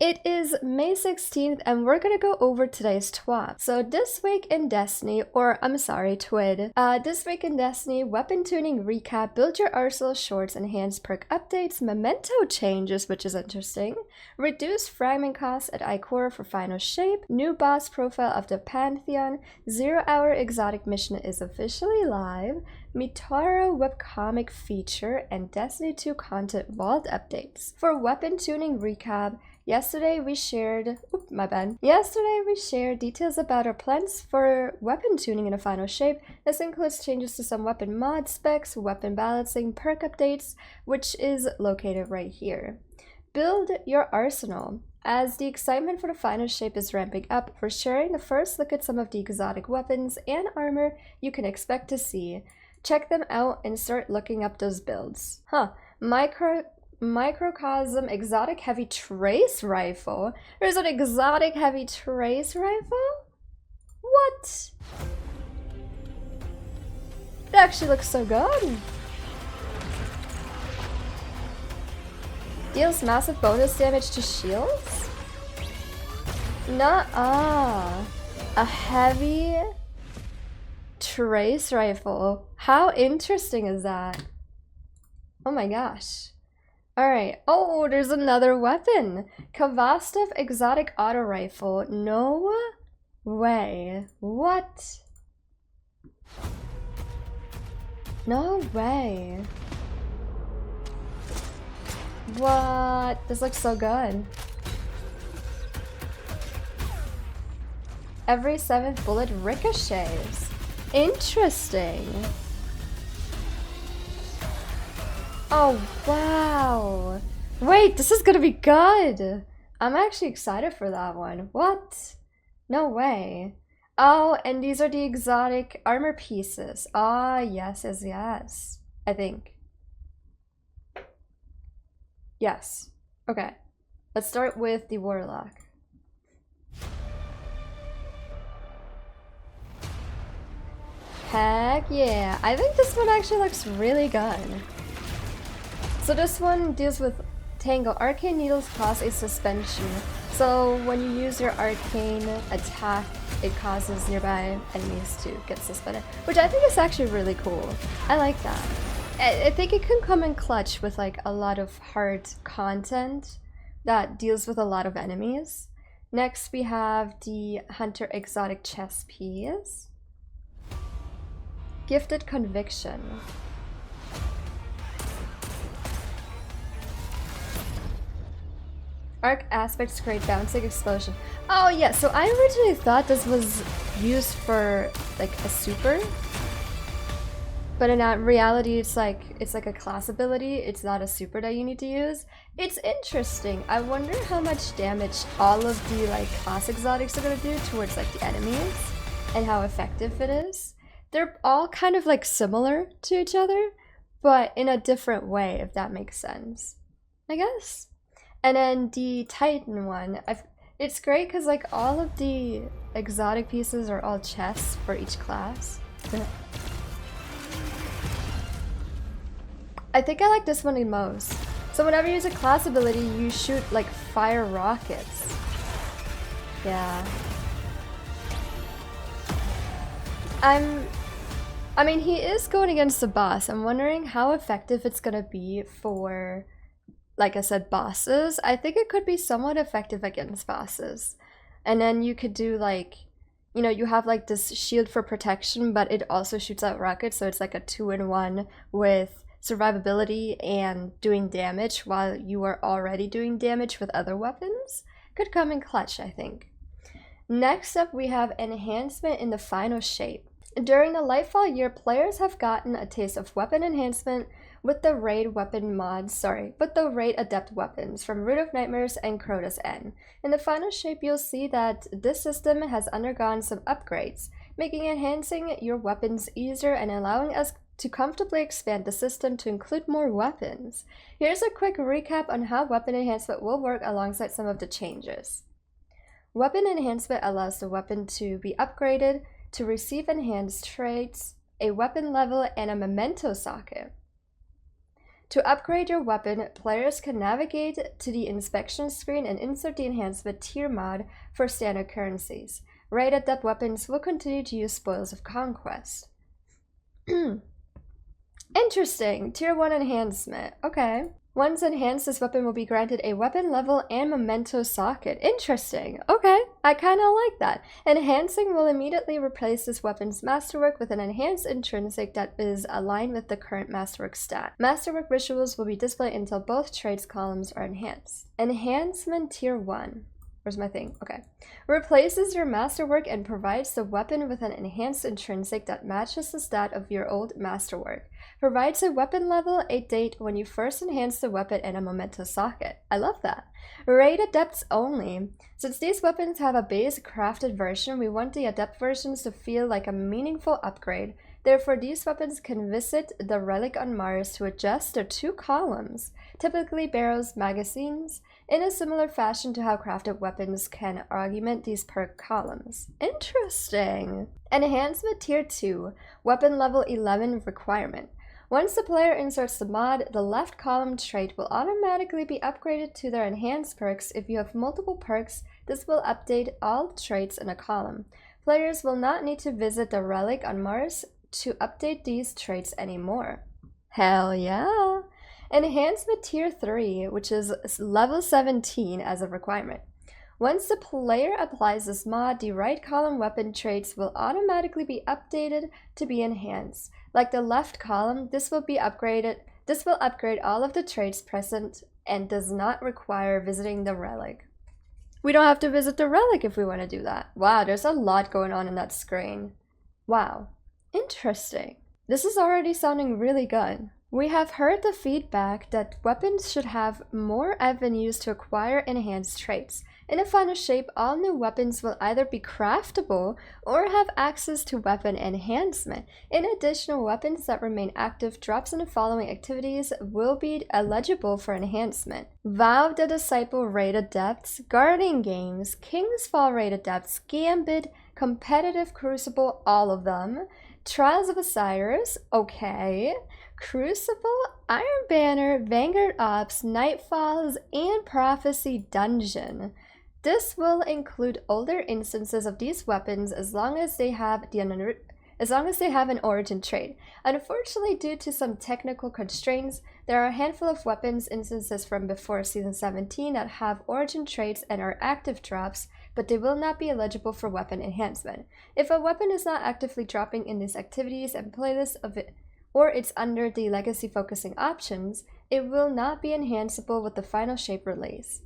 It is May 16th and we're gonna go over today's TWAB. So this week in Destiny, or I'm sorry, TWID. This week in Destiny, weapon tuning recap, build your arsenal shorts, enhanced perk updates, memento changes, which is interesting, reduce fragment costs at Ikora for final shape, new boss profile of the Pantheon, 0-hour exotic mission is officially live, Mitaro webcomic feature, and Destiny 2 content vault updates. For weapon tuning recap, yesterday we shared details about our plans for weapon tuning in a final shape. This includes changes to some weapon mod specs, weapon balancing, perk updates, which is located right here. Build your arsenal. As the excitement for the final shape is ramping up, we're sharing the first look at some of the exotic weapons and armor you can expect to see. Check them out and start looking up those builds. Microcasm exotic heavy trace rifle. There's an exotic heavy trace rifle? What? It actually looks so good. Deals massive bonus damage to shields? Nuh-uh. A heavy trace rifle. How interesting is that? Oh my gosh. Alright. Oh, there's another weapon. Khvostov exotic auto rifle. No way. What? No way. What? This looks so good. Every 7th bullet ricochets. Interesting. Oh, wow. Wait, this is gonna be good. I'm actually excited for that one. What? No way. Oh, and these are the exotic armor pieces. Ah, yes. I think. Yes. Okay. Let's start with the Warlock. Heck yeah. I think this one actually looks really good. So this one deals with Tango. Arcane needles cause a suspension. So when you use your arcane attack, it causes nearby enemies to get suspended. Which I think is actually really cool. I like that. I think it can come in clutch with like a lot of hard content that deals with a lot of enemies. Next we have the Hunter exotic chest piece. Gifted Conviction. Arc aspects create bouncing explosion. Oh yeah, so I originally thought this was used for like a super, but in reality it's like a class ability. It's not a super that you need to use. It's interesting. I wonder how much damage all of the like class exotics are gonna do towards like the enemies and how effective it is. They're all kind of like similar to each other, but in a different way, if that makes sense, I guess. And then the Titan one, it's great because like all of the exotic pieces are all chests for each class. I think I like this one the most. So whenever you use a class ability, you shoot like fire rockets. Yeah. I mean, he is going against the boss. I'm wondering how effective it's gonna be for, like I said, bosses. I think it could be somewhat effective against bosses. And then you could do like, you know, you have like this shield for protection, but it also shoots out rockets, so it's like a 2-in-1 with survivability and doing damage while you are already doing damage with other weapons. Could come in clutch, I think. Next up, we have Enhancement in the final shape. During the Lightfall year, players have gotten a taste of weapon enhancement with the raid adept weapons from Root of Nightmares and Crota's End. In the final shape, you'll see that this system has undergone some upgrades, making enhancing your weapons easier and allowing us to comfortably expand the system to include more weapons. Here's a quick recap on how weapon enhancement will work alongside some of the changes. Weapon enhancement allows the weapon to be upgraded to receive enhanced traits, a weapon level, and a memento socket. To upgrade your weapon, players can navigate to the inspection screen and insert the Enhancement tier mod for standard currencies. Rated depth weapons will continue to use Spoils of Conquest. Interesting. Tier 1 Enhancement. Okay. Once enhanced, this weapon will be granted a weapon level and memento socket. Interesting. Okay, I kind of like that. Enhancing will immediately replace this weapon's masterwork with an enhanced intrinsic that is aligned with the current masterwork stat. Masterwork visuals will be displayed until both traits columns are enhanced. Enhancement Tier 1. Where's my thing? Okay. Replaces your masterwork and provides the weapon with an enhanced intrinsic that matches the stat of your old masterwork. Provides a weapon level, a date when you first enhance the weapon, and a memento socket. I love that. Rated depths only. Since these weapons have a base crafted version, we want the adept versions to feel like a meaningful upgrade. Therefore, these weapons can visit the relic on Mars to adjust their 2 columns, typically barrels, magazines, in a similar fashion to how crafted weapons can augment these perk columns. Interesting. Enhancement Tier 2, Weapon Level 11 requirement. Once the player inserts the mod, the left column trait will automatically be upgraded to their enhanced perks. If you have multiple perks, this will update all traits in a column. Players will not need to visit the relic on Mars to update these traits anymore. Hell yeah! Enhancement Tier 3, which is level 17 as a requirement. Once the player applies this mod, the right column weapon traits will automatically be updated to be enhanced. Like the left column, this will upgrade all of the traits present and does not require visiting the relic. We don't have to visit the relic if we want to do that. Wow, there's a lot going on in that screen. Wow, interesting. This is already sounding really good. We have heard the feedback that weapons should have more avenues to acquire enhanced traits. In the final shape, all new weapons will either be craftable or have access to weapon enhancement. In addition, weapons that remain active, drops in the following activities will be eligible for enhancement. Vow the Disciple rated depths, Guarding Games, King's Fall rated depths, Gambit, Competitive Crucible, all of them. Trials of Osiris, okay. Crucible, Iron Banner, Vanguard Ops, Nightfalls, and Prophecy Dungeon. This will include older instances of these weapons as long as they have an origin trait. Unfortunately, due to some technical constraints, there are a handful of weapons instances from before Season 17 that have origin traits and are active drops, but they will not be eligible for weapon enhancement. If a weapon is not actively dropping in these activities and playlists of it, or it's under the legacy focusing options, it will not be enhanceable with the final shape release.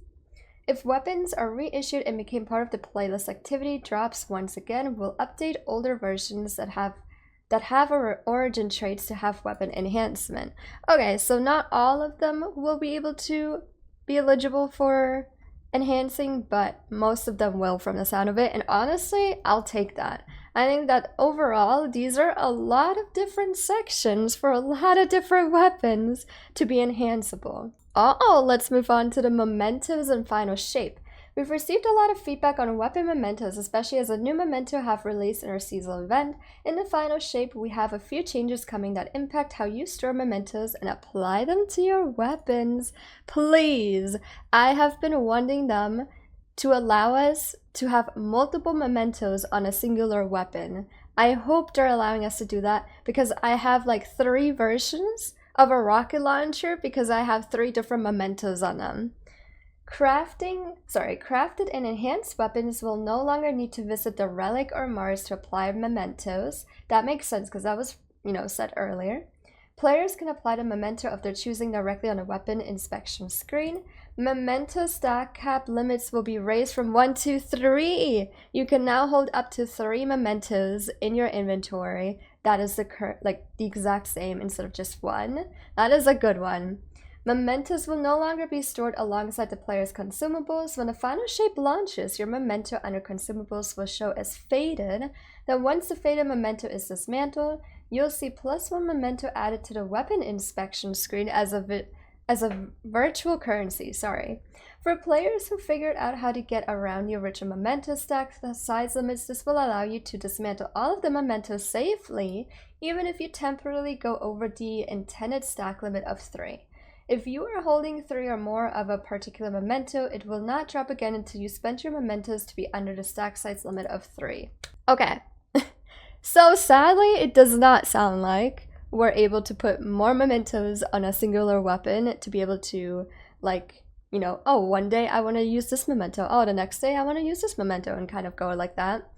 If weapons are reissued and became part of the playlist activity, drops once again will update older versions that have origin traits to have weapon enhancement. Okay, so not all of them will be able to be eligible for enhancing, but most of them will from the sound of it, and honestly, I'll take that. I think that overall, these are a lot of different sections for a lot of different weapons to be enhanceable. Let's move on to the mementos and final shape. We've received a lot of feedback on weapon mementos, especially as a new memento have released in our seasonal event. In the final shape, we have a few changes coming that impact how you store mementos and apply them to your weapons. Please, I have been wanting them to allow us to have multiple mementos on a singular weapon. I hope they're allowing us to do that because I have like 3 versions of a rocket launcher because I have 3 different mementos on them. Crafted and enhanced weapons will no longer need to visit the relic or Mars to apply mementos. That makes sense because that was, said earlier. Players can apply the memento of their choosing directly on a weapon inspection screen. Memento stack cap limits will be raised from 1 to 3. You can now hold up to 3 mementos in your inventory. That is the exact same instead of just 1. That is a good one. Mementos will no longer be stored alongside the player's consumables. When the final shape launches, your memento under consumables will show as faded. Then once the faded memento is dismantled, you'll see +1 memento added to the weapon inspection screen as a virtual currency, For players who figured out how to get around the original memento stack size limits, this will allow you to dismantle all of the mementos safely, even if you temporarily go over the intended stack limit of 3. If you are holding 3 or more of a particular memento, it will not drop again until you spend your mementos to be under the stack size limit of 3. Okay. So sadly, it does not sound like we're able to put more mementos on a singular weapon to be able to, like, you know, oh, one day I want to use this memento. Oh, the next day I want to use this memento, and kind of go like that.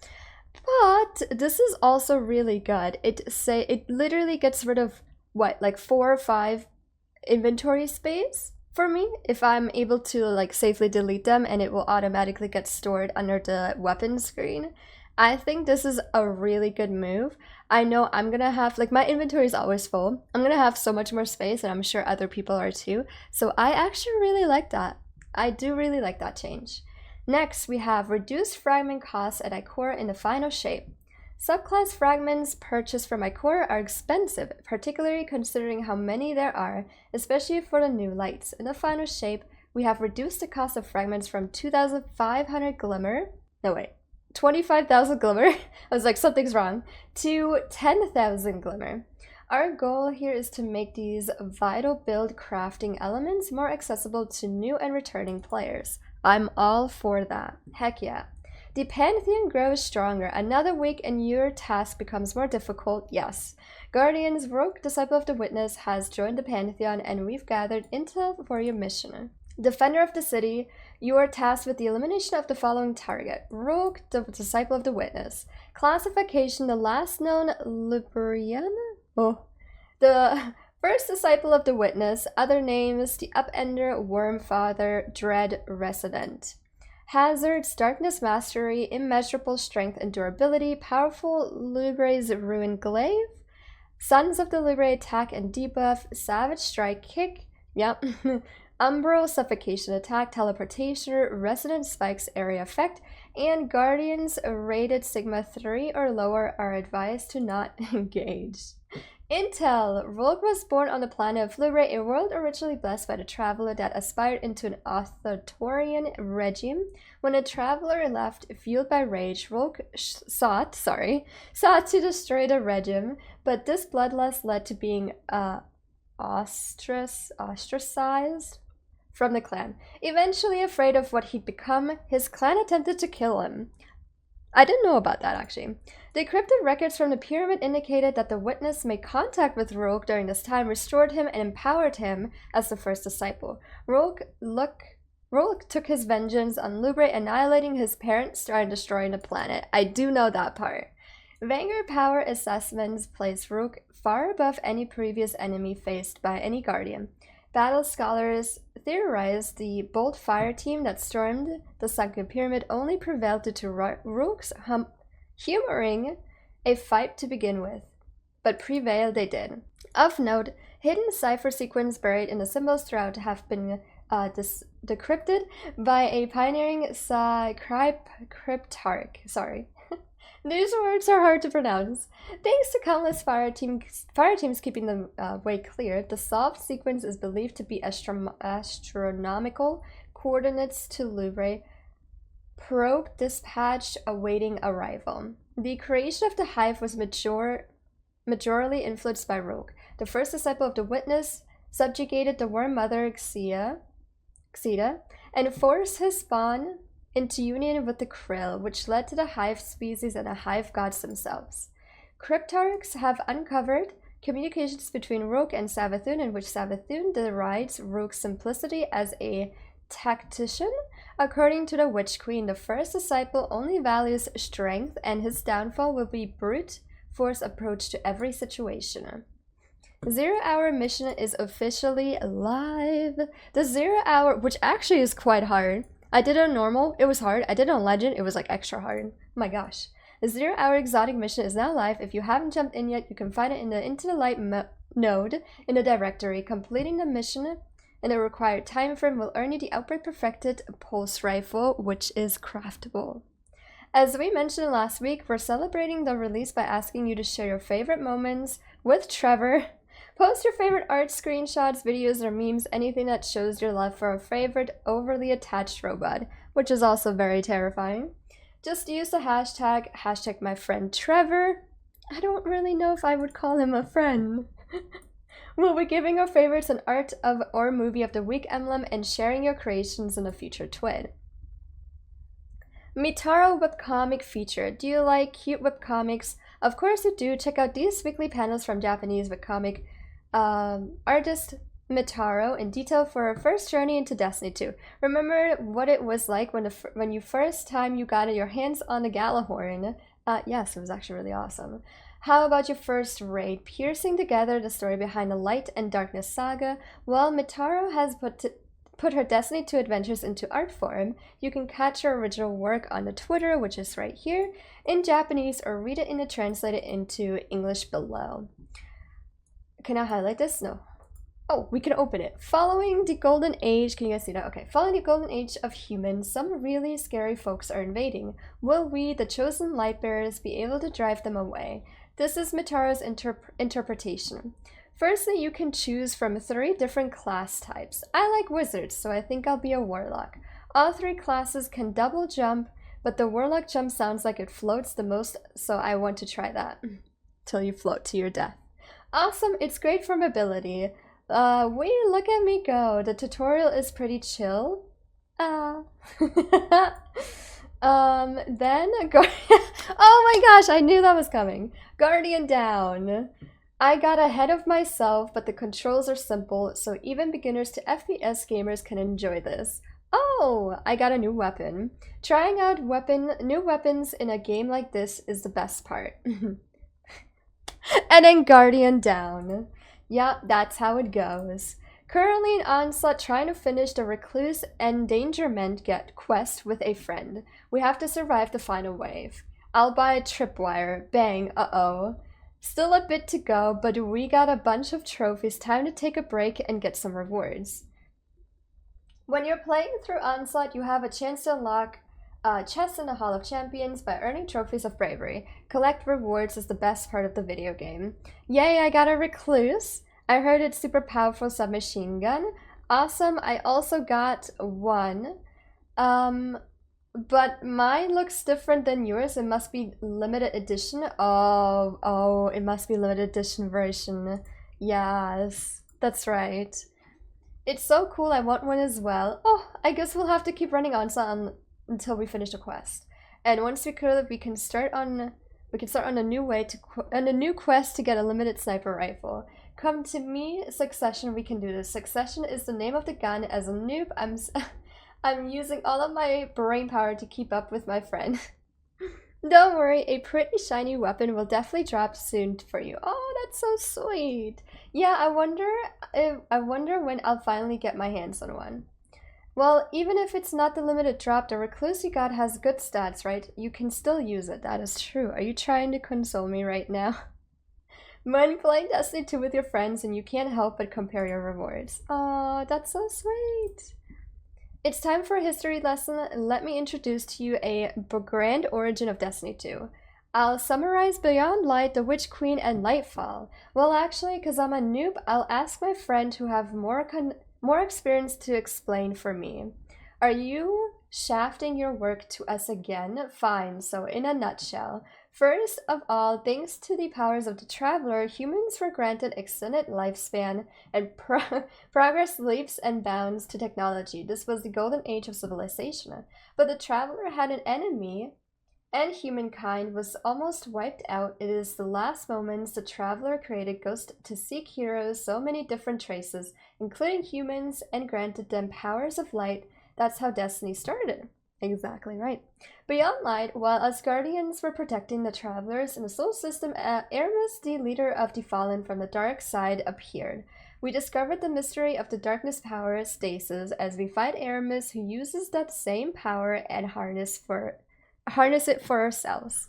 But this is also really good. It literally gets rid of what, like 4 or 5 inventory space for me if I'm able to like safely delete them, and it will automatically get stored under the weapon screen. I think this is a really good move. I know I'm gonna have, like, my inventory is always full. I'm gonna have so much more space, and I'm sure other people are too. So I actually really like that. I do really like that change. Next, we have reduced fragment costs at Ikora in the final shape. Subclass fragments purchased from Ikora are expensive, particularly considering how many there are, especially for the new lights. In the final shape, we have reduced the cost of fragments from 2,500 glimmer, no wait, 25,000 glimmer, I was like, something's wrong, to 10,000 glimmer. Our goal here is to make these vital build crafting elements more accessible to new and returning players. I'm all for that. Heck yeah. The Pantheon grows stronger. Another week and your task becomes more difficult. Yes. Guardians, Rogue, Disciple of the Witness, has joined the Pantheon, and we've gathered intel for your mission. Defender of the City, you are tasked with the elimination of the following target. Rogue, the Disciple of the Witness. Classification, the last known Librarian? Oh. The first Disciple of the Witness. Other names, the Upender, Wormfather, Dread, Resident. Hazards, Darkness Mastery, Immeasurable Strength and Durability, Powerful Libre's Ruined Glaive, Sons of the Libre Attack and Debuff, Savage Strike Kick, yep, Umbral Suffocation Attack, Teleportation, Resonant Spikes Area Effect, and Guardians rated Sigma 3 or lower are advised to not engage. Intel. Rogue was born on the planet of Libre, a world originally blessed by the traveler that aspired into an authoritarian regime. When a traveler left, fueled by rage, Rogue sought to destroy the regime, but this bloodlust led to being ostracized from the clan. Eventually afraid of what he'd become, his clan attempted to kill him. I didn't know about that, actually. The encrypted records from the pyramid indicated that the witness made contact with Rogue during this time, restored him, and empowered him as the first disciple. Rogue took his vengeance on Libre, annihilating his parents and destroying the planet. I do know that part. Vanguard power assessments place Rogue far above any previous enemy faced by any Guardian. Battle scholars theorized the bold fire team that stormed the sunken pyramid only prevailed due to Rogue's humoring a fight to begin with, but prevail they did. Of note, hidden cipher sequence buried in the symbols throughout have been decrypted by a pioneering cryptarch. Sorry. These words are hard to pronounce. Thanks to countless fire teams keeping the way clear, the solved sequence is believed to be astronomical coordinates to Louvre. Probe dispatched awaiting arrival. The creation of the hive was majorly influenced by Rogue. The first disciple of the Witness subjugated the worm mother Xida and forced his spawn into union with the krill, which led to the hive species and the hive gods themselves. Cryptarchs have uncovered communications between Rogue and Savathun, in which Savathun derides Rogue's simplicity as a tactician. According to the Witch Queen, the first disciple only values strength, and his downfall will be brute force approach to every situation. 0 Hour mission is officially live. The 0 Hour, which actually is quite hard. I did it on normal, it was hard. I did it on legend, it was like extra hard. Oh my gosh. The 0 Hour exotic mission is now live. If you haven't jumped in yet, you can find it in the Into the Light node in the directory. Completing the mission in the required time frame will earn you the Outbreak Perfected Pulse Rifle, which is craftable. As we mentioned last week, we're celebrating the release by asking you to share your favorite moments with Trevor. Post your favorite art, screenshots, videos, or memes, anything that shows your love for a favorite overly attached robot, which is also very terrifying. Just use the hashtag #myfriendTrevor. I don't really know if I would call him a friend. We'll be giving our favorites an art of or movie of the week emblem and sharing your creations in a future TWID. Mitaro webcomic feature. Do you like cute webcomics? Of course you do. Check out these weekly panels from Japanese webcomic artist Mitaro in detail for our first journey into Destiny 2. Remember what it was like when you first time you got your hands on the Galahorn? Yes, it was actually really awesome. How about your first raid? Piercing together the story behind the Light and Darkness saga. Well, Mitaro has put her Destiny 2 adventures into art form. You can catch her original work on the Twitter, which is right here, in Japanese, or read it in the translated into English below. Can I highlight this? No. Oh, we can open it. Following the golden age, can you guys see that? Okay. Following the golden age of humans, some really scary folks are invading. Will we, the chosen light bearers, be able to drive them away? This is Mitaro's interpretation. Firstly, you can choose from 3 different class types. I like wizards, so I think I'll be a warlock. All 3 classes can double jump, but the warlock jump sounds like it floats the most, so I want to try that. Till you float to your death. Awesome, it's great for mobility. Wait, look at me go. The tutorial is pretty chill. Then oh my gosh, I knew that was coming. Guardian down. I got ahead of myself, but the controls are simple, so even beginners to FPS gamers can enjoy this. Oh, I got a new weapon. Trying out new weapons in a game like this is the best part. And then Guardian down. Yeah, that's how it goes. Currently in Onslaught, trying to finish the Recluse Endangerment quest with a friend. We have to survive the final wave. I'll buy a tripwire. Bang, uh-oh. Still a bit to go, but we got a bunch of trophies. Time to take a break and get some rewards. When you're playing through Onslaught, you have a chance to unlock chests in the Hall of Champions by earning trophies of bravery. Collect rewards is the best part of the video game. Yay, I got a Recluse. I heard it's super powerful submachine gun. Awesome, I also got one. But mine looks different than yours. It must be limited edition. Oh, it must be limited edition version. Yes, that's right. It's so cool, I want one as well. Oh, I guess we'll have to keep running on until we finish the quest. And once we clear it, we can start on a new quest to get a limited sniper rifle. Come to me, Succession, we can do this. Succession is the name of the gun. As a noob, I'm using all of my brain power to keep up with my friend. Don't worry, a pretty shiny weapon will definitely drop soon for you. Oh, that's so sweet. Yeah, I wonder when I'll finally get my hands on one. Well, even if it's not the limited drop, the Recluse you got has good stats, right? You can still use it, that is true. Are you trying to console me right now? When playing Destiny 2 with your friends and you can't help but compare your rewards. Oh, that's so sweet. It's time for a history lesson. Let me introduce to you a grand origin of Destiny 2. I'll summarize Beyond Light, the Witch Queen, and Lightfall. Well, actually, because I'm a noob, I'll ask my friend who have more experience to explain for me. Are you shafting your work to us again? Fine, so in a nutshell. First of all, thanks to the powers of the Traveler, humans were granted extended lifespan and progress leaps and bounds to technology. This was the golden age of civilization. But the Traveler had an enemy, and humankind was almost wiped out. It is the last moments the Traveler created Ghost to seek heroes, so many different traces, including humans, and granted them powers of light. That's how Destiny started. Exactly right. Beyond Light, while us Guardians were protecting the Travelers in the Soul System, Aramis, the leader of the Fallen from the dark side, appeared. We discovered the mystery of the darkness power, Stasis, as we fight Aramis, who uses that same power and harness it for ourselves.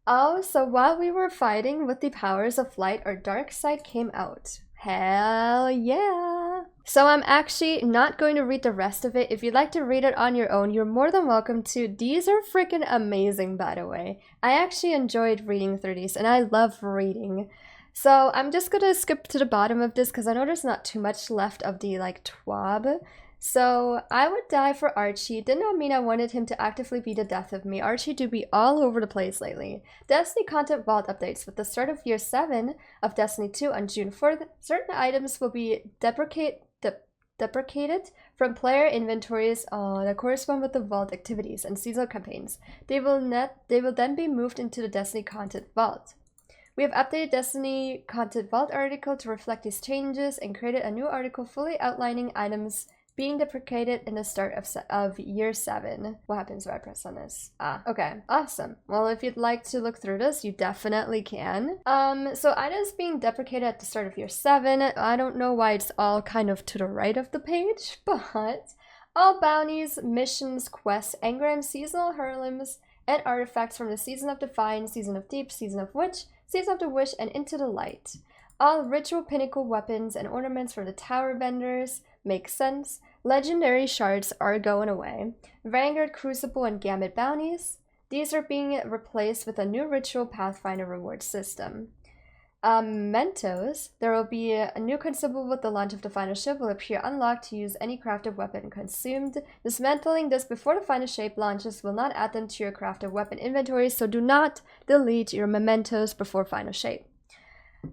Oh, so while we were fighting with the powers of light, our dark side came out. Hell yeah! So I'm actually not going to read the rest of it. If you'd like to read it on your own, you're more than welcome to. These are freaking amazing, by the way. I actually enjoyed reading through these, and I love reading. So I'm just gonna skip to the bottom of this because I know there's not too much left of the TWAB. So I would die for Archie. Did not mean I wanted him to actively be the death of me. Archie do be all over the place lately. Destiny content vault updates. With the start of year 7 of Destiny 2 on June 4th, certain items will be deprecated from player inventories that correspond with the vault activities and seasonal campaigns. They will then be moved into the Destiny content vault. We have updated Destiny content vault article to reflect these changes and created a new article fully outlining items being deprecated in the start of year 7. What happens if I press on this? Okay, awesome. Well, if you'd like to look through this, you definitely can. So items being deprecated at the start of year 7. I don't know why it's all kind of to the right of the page, but all bounties, missions, quests, engrams, seasonal heirlooms, and artifacts from the Season of Define, Season of Deep, Season of Witch, Season of the Wish, and Into the Light. All ritual pinnacle weapons and ornaments for the tower vendors make sense. Legendary shards are going away. Vanguard, Crucible, and Gambit bounties. These are being replaced with a new ritual Pathfinder reward system. Mementos. There will be a new consumable with the launch of the final ship will appear unlocked to use any crafted weapon consumed. Dismantling this before the final shape launches will not add them to your crafted weapon inventory, so do not delete your mementos before final shape.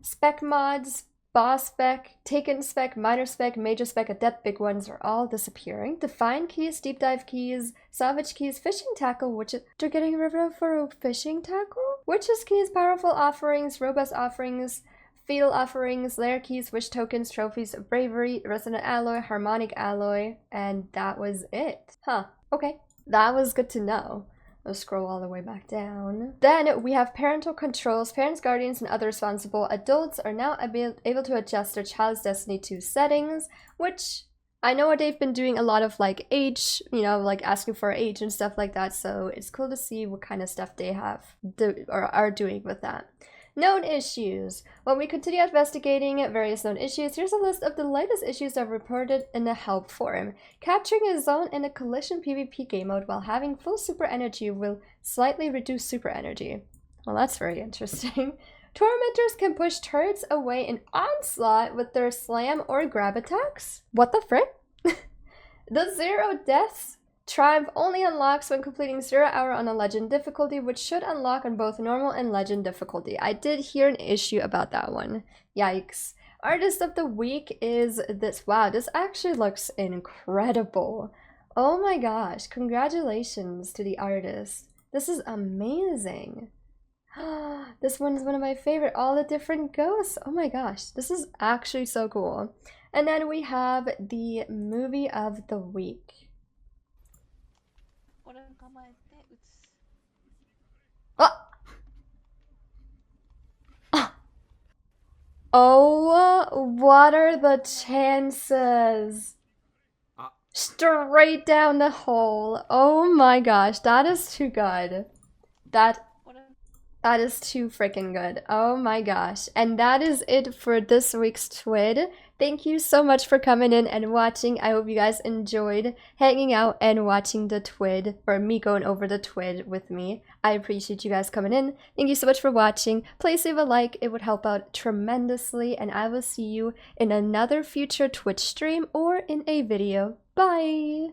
Spec mods, boss spec, taken spec, minor spec, major spec, adept big ones are all disappearing. Define keys, deep dive keys, salvage keys, fishing tackle, which they're getting rid of for a fishing tackle? Witches keys, powerful offerings, robust offerings, fatal offerings, lair keys, wish tokens, trophies of bravery, resonant alloy, harmonic alloy, and that was it. Huh, okay. That was good to know. I'll scroll all the way back down. Then we have parental controls. Parents, guardians, and other responsible adults are now able to adjust their child's Destiny 2 settings, which I know they've been doing a lot of like age, you know, like asking for age and stuff like that. So it's cool to see what kind of stuff they have or are doing with that. Known issues. When we continue investigating various known issues, here's a list of the latest issues that are reported in the help forum. Capturing a zone in a collision PvP game mode while having full super energy will slightly reduce super energy. Well, that's very interesting. Tormentors can push turrets away in Onslaught with their slam or grab attacks? What the frick? The 0 deaths triumph only unlocks when completing 0 hour on a legend difficulty, which should unlock on both normal and legend difficulty. I did hear an issue about that one. Yikes. Artist of the week is this. Wow, this actually looks incredible. Oh my gosh, congratulations to the artist. This is amazing. This one's one of my favorite, all the different ghosts. Oh my gosh, this is actually so cool. And then we have the movie of the week. Oh, what are the chances? Straight down the hole. Oh my gosh, that is too good. That is too freaking good. Oh my gosh. And that is it for this week's TWID. Thank you so much for coming in and watching. I hope you guys enjoyed hanging out and watching the TWID, or me going over the TWID with me. I appreciate you guys coming in. Thank you so much for watching. Please leave a like. It would help out tremendously. And I will see you in another future Twitch stream or in a video. Bye!